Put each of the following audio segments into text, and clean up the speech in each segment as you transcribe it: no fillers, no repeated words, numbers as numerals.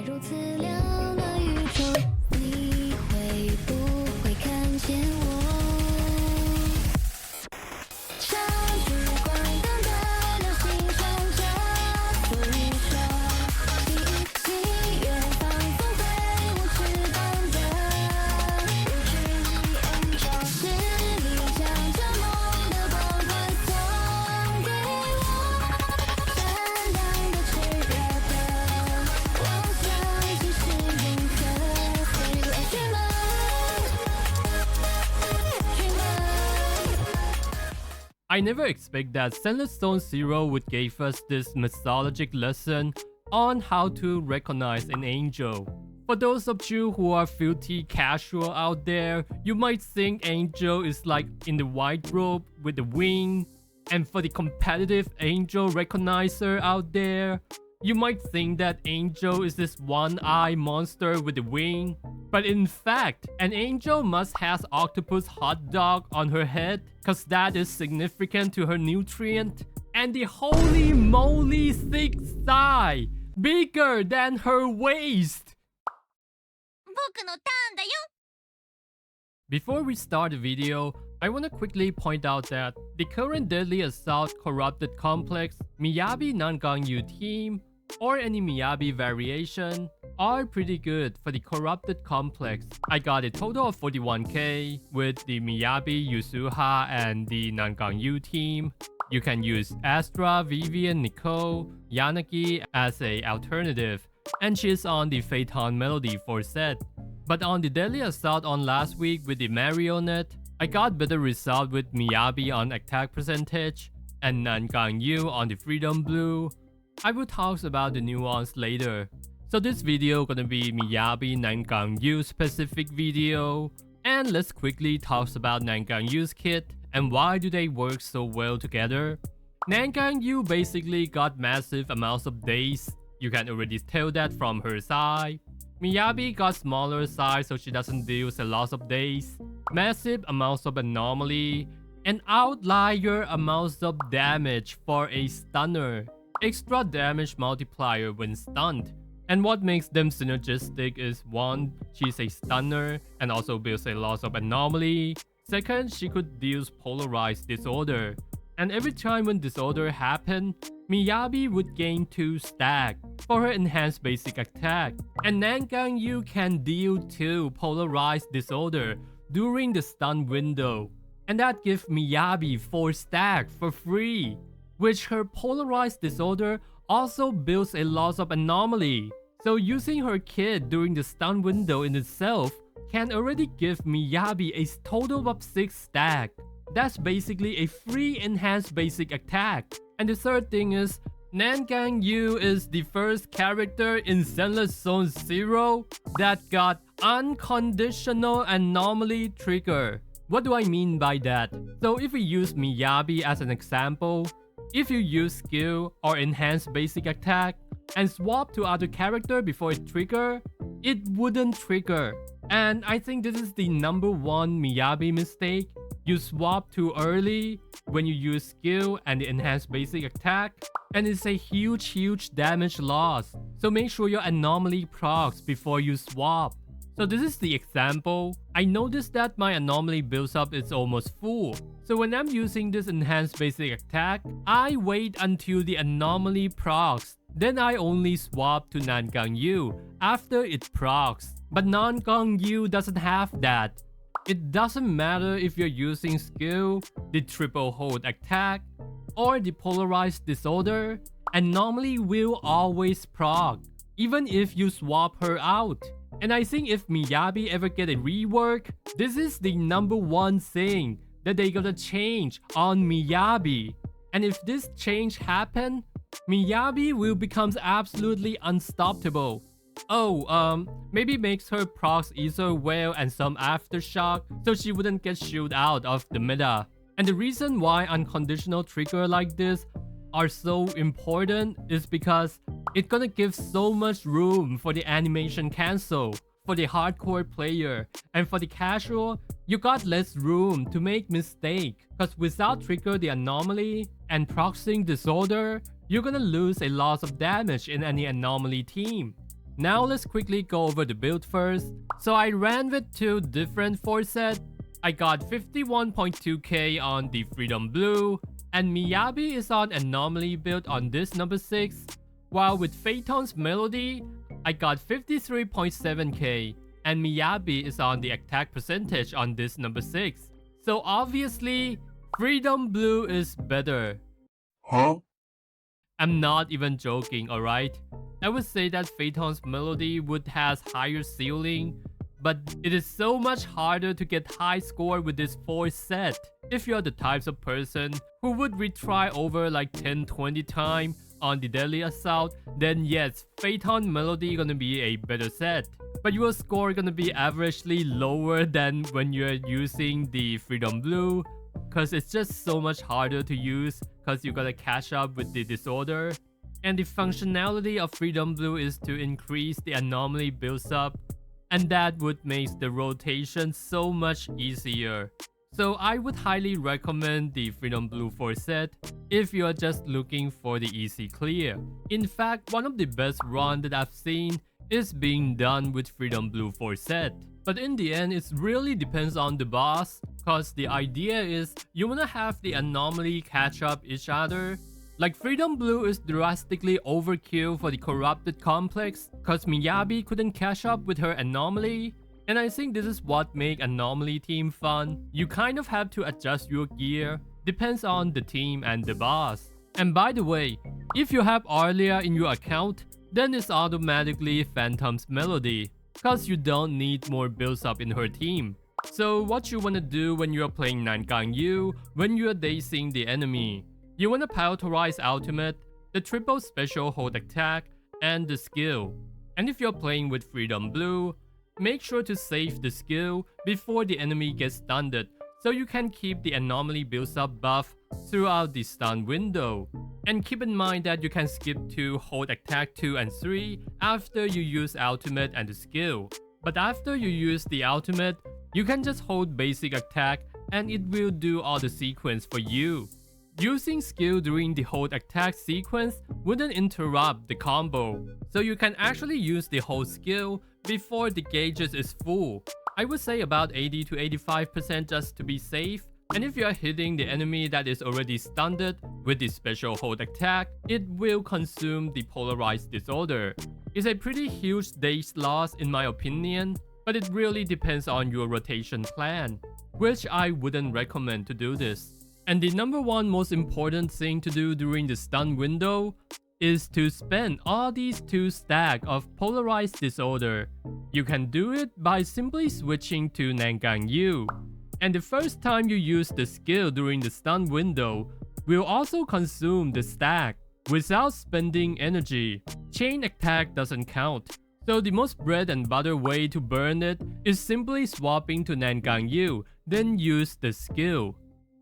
如此亮了宇宙，你会不会看见我？像聚光灯的流星闪着，所以说，喜悦仿佛挥舞翅膀的无惧 angel， 是你将这梦的光环送给我，闪亮的炽热的光像即是银河 Dreamer I never expect that Zenless Zone Zero would give us this mythologic lesson on how to recognize an angel. For those of you who are filthy casual out there, you might think angel is like in the white robe with the wing. And for the competitive angel recognizer out there, you might think that angel is this one-eye monster with the wing. But in fact, an angel must has octopus hot dog on her head, cause that is significant to her nutrient, and the holy moly thick thigh, bigger than her waist. 僕のターンだよ。 Before we start the video, I want to quickly point out that the current Deadly Assault Corrupted Complex Miyabi Nangong Yu team, or any Miyabi variation, are pretty good for the Corrupted Complex. I got a total of 41k with the Miyabi, Yusuha, and the Nangong Yu team. You can use Astra, Vivian, Nicole, Yanagi as a alternative, and she's on the Phaethon Melody for set. But on the Deadly Assault on last week with the Marionette, I got better result with Miyabi on attack percentage and Nangong Yu on the FreedomBlue. I will talk about the nuance later. So this video gonna be Miyabi Nangong Yu specific video. And let's quickly talk about Nangong Yu's kit and why do they work so well together. Nangong Yu basically got massive amounts of days. You can already tell that from her side. Miyabi got smaller size so she doesn't deal with a lot of days, massive amounts of anomaly, and outlier amounts of damage for a stunner, extra damage multiplier when stunned. And what makes them synergistic is 1. She's a stunner and also builds a lot of anomaly. 2nd, she could deal polarized disorder. And every time when disorder happened, Miyabi would gain 2 stack for her enhanced basic attack. And Nangong Yu can deal 2 polarized disorder during the stun window. And that gives Miyabi 4 stack for free, which her polarized disorder also builds a lot of anomaly. So using her kit during the stun window in itself can already give Miyabi a total of 6 stack. That's basically a free enhanced basic attack. And the third thing is, Nangong Yu is the first character in Zenless Zone Zero that got unconditional anomaly trigger. What do I mean by that? So if we use Miyabi as an example, if you use skill or enhanced basic attack and swap to other character before it trigger, it wouldn't trigger. And I think this is the number 1 Miyabi mistake. You swap too early when you use skill and the enhanced basic attack, and it's a huge damage loss. So make sure your anomaly procs before you swap. So this is the example. I noticed that my anomaly builds up is almost full. So when I'm using this enhanced basic attack, I wait until the anomaly procs. Then I only swap to Nangong Yu after it procs. But Nangong Yu doesn't have that. It doesn't matter if you're using skill, the triple hold attack, or the polarized disorder, anomaly will always proc, even if you swap her out. And I think if Miyabi ever get a rework, this is the number 1 thing that they gotta change on Miyabi. And if this change happen, Miyabi will become absolutely unstoppable. Maybe makes her procs Ether Well and some Aftershock so she wouldn't get shooed out of the meta. And the reason why unconditional trigger like this are so important is because it's gonna give so much room for the animation cancel for the hardcore player, and for the casual, you got less room to make mistake, cause without trigger the anomaly and proxying disorder, you're gonna lose a lot of damage in any anomaly team. Now let's quickly go over the build first. So I ran with two different force sets. I got 51.2k on the FreedomBlue, and Miyabi is on Anomaly build on this number 6, while with Phaethon's Melody, I got 53.7k, and Miyabi is on the attack percentage on this number 6. So obviously, FreedomBlue is better. Huh? I'm not even joking, alright? I would say that Phaethon's Melody would has higher ceiling, but it is so much harder to get high score with this force set. If you're the types of person who would retry over like 10-20 times on the Deadly Assault, then yes, Phaethon Melody gonna be a better set. But your score gonna be averagely lower than when you're using the FreedomBlue, cause it's just so much harder to use cause you gotta catch up with the disorder. And the functionality of FreedomBlue is to increase the anomaly builds up, and that would make the rotation so much easier. So I would highly recommend the FreedomBlue force set if you're just looking for the easy clear. In fact, one of the best runs that I've seen is being done with FreedomBlue force set. But in the end, it really depends on the boss, cause the idea is you wanna have the anomaly catch up each other. Like FreedomBlue is drastically overkill for the corrupted complex, cause Miyabi couldn't catch up with her anomaly. And I think this is what make anomaly team fun. You kind of have to adjust your gear, depends on the team and the boss. And by the way, if you have Arlia in your account, then it's automatically Phantom's Melody, cause you don't need more builds up in her team. So what you wanna do when you're playing Nangong Yu, when you're dazing the enemy, you wanna prioritize ultimate, the triple special hold attack, and the skill. And if you're playing with FreedomBlue, make sure to save the skill before the enemy gets stunned, so you can keep the anomaly builds up buff throughout the stun window. And keep in mind that you can skip to hold attack 2 and 3 after you use ultimate and the skill. But after you use the ultimate, you can just hold basic attack and it will do all the sequence for you. Using skill during the hold attack sequence wouldn't interrupt the combo, so you can actually use the whole skill before the gauges is full. I would say about 80 to 85% just to be safe. And if you are hitting the enemy that is already stunned with the special hold attack, it will consume the polarized disorder. It's a pretty huge daze loss in my opinion, but it really depends on your rotation plan, which I wouldn't recommend to do this. And the number one most important thing to do during the stun window is to spend all these 2 stacks of polarized disorder. You can do it by simply switching to Nangong Yu. And the first time you use the skill during the stun window will also consume the stack without spending energy. Chain attack doesn't count. So the most bread and butter way to burn it is simply swapping to Nangong Yu, then use the skill.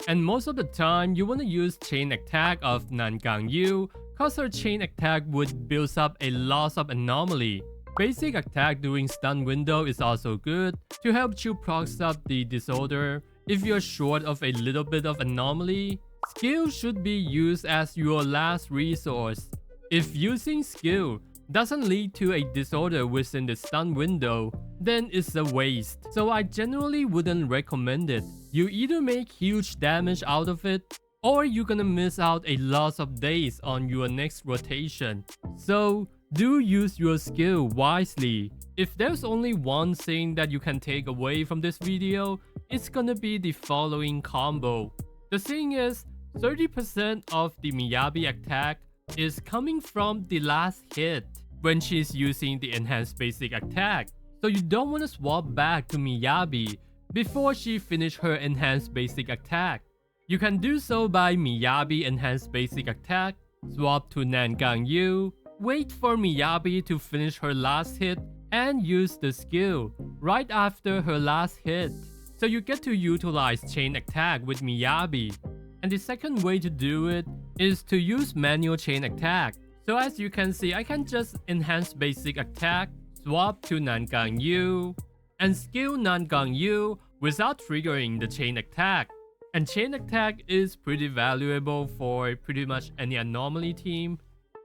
And most of the time, you want to use chain attack of Nangong Yu, cause her chain attack would build up a loss of anomaly. Basic attack during stun window is also good to help you proc up the disorder if you're short of a little bit of anomaly. Skill should be used as your last resource. If using skill doesn't lead to a disorder within the stun window, then it's a waste. So I generally wouldn't recommend it. You either make huge damage out of it, or you're gonna miss out a lot of days on your next rotation. So do use your skill wisely. If there's only one thing that you can take away from this video, it's gonna be the following combo. The thing is, 30% of the Miyabi attack is coming from the last hit when she's using the enhanced basic attack. So you don't want to swap back to Miyabi before she finishes her enhanced basic attack. You can do so by Miyabi enhanced basic attack, swap to Nangong Yu, wait for Miyabi to finish her last hit, and use the skill right after her last hit. So you get to utilize chain attack with Miyabi. And the second way to do it is to use manual chain attack. So as you can see, I can just enhance basic attack, swap to Nangong Yu, and skill Nangong Yu without triggering the chain attack. And chain attack is pretty valuable for pretty much any anomaly team.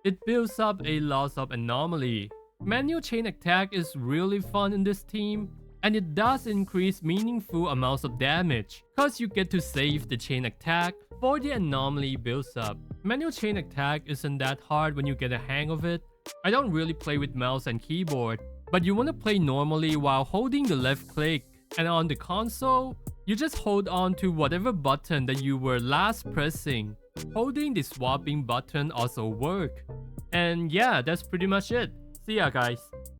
It builds up a loss of anomaly. Manual chain attack is really fun in this team, and it does increase meaningful amounts of damage, cause you get to save the chain attack for the anomaly builds up. Manual chain attack isn't that hard when you get a hang of it. I don't really play with mouse and keyboard, but you wanna play normally while holding the left click, and on the console, you just hold on to whatever button that you were last pressing. Holding the swapping button also work. And yeah, that's pretty much it. See ya guys.